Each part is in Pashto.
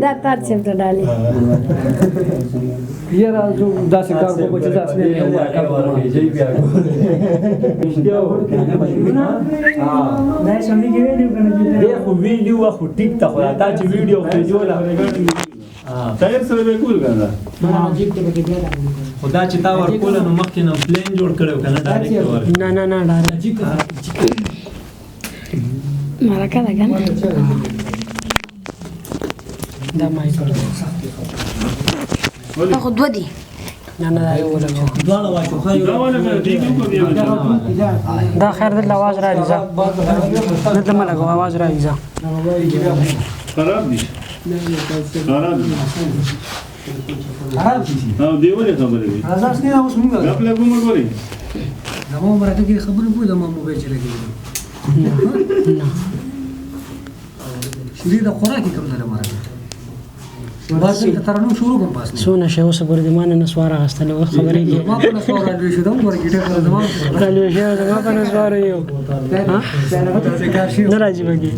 دا تار چیرته ډالي یاره زه داسې کار کوم چې داسې نه یم دی خو ویډیو خو ټیک ته خو دا چې ویډیو کې جوړه تایر سره به کول کنه خدا چې تا ورکول نو مخکې نو پلین جوړ کړو کنه ډایرکټ ور نه ډالي مرکه ده کنه دا مای دا خو دو دي نه دا یو ولا دواړه واچو خو یو دا خیر د आवाज راځي دلته ملګو आवाज راځي خراب دي او دیوله خبره دي راځه ستې اوس موږ خپل کوم ګوري نو مرته کې خبره بوله ما موبایل چلګي شری دا خوراکي کوم نه مارته بس ته ترنو شروع کوم پاس سونه شه اوس ګور دي مان نسوار غستله و خبرې کې ما په نسوار راځي شو دا ورګیټه کړو زما راځي شه ما په نسوار یو ها نه راځي بګي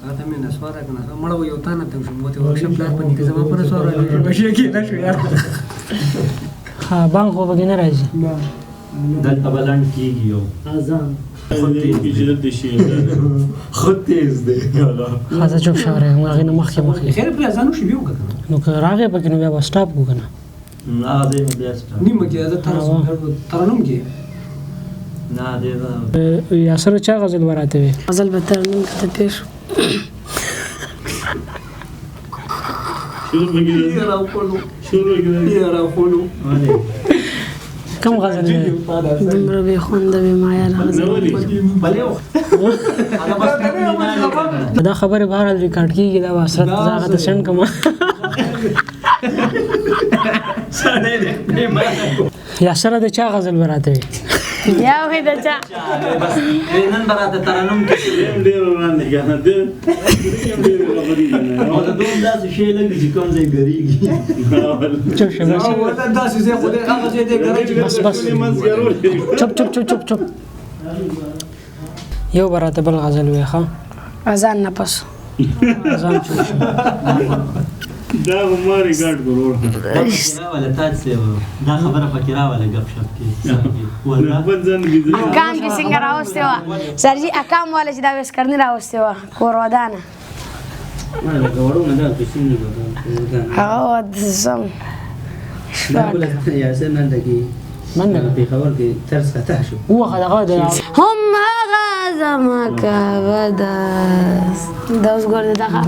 اته مې نسوار کنه مړ یو تانه ته شو مته ورشپ پلان پني کې زما په نسوار راځي بشي کې نه شو یار ها بانګ خو بګي نه راځي دلته بلند کیږي یو اذان خود تیز دی خاصه چوب شوره هغه نه مخکې خیر په ځانو شي ویو کنه نو که راغې پکې نو بیا سٹاپ کو کنه نه دې مې بیا سټاپ نیمه کې دا ترنم کې نه دې یا سره چا غزل وراته وي غزل به ترنم کې پیش شروع کم غزل دمره به خوند به مایا غزل دا خبره بهر ریکارډ کیږي دا واسرت زاغه د سند کما یا سره د چا غزل وراته وي یا وې د چا بس نن براته ترنم کې ډېر وړاندې کنه دې ډېر خبرې او دا دوم داسې شی لګي چې کوم ځای ګریږي چوب شه بس او دا داسې زه خو دې هغه ځای دې ګرځي بس چپ یو براته بل غزل وي ښا اذان نه پس اذان چوب دا ما ریکارډ کړو ولا تاسو دا خبره پکې راواله غب شپ کې اکام کې څنګه راوسته و سرجی اکام والا چې دا وس کرنی راوسته و کور ودانه هغه زم من په خبر کې ترس خطا شو هو خدغه هم غزمك بدس دا اوس ګور دغه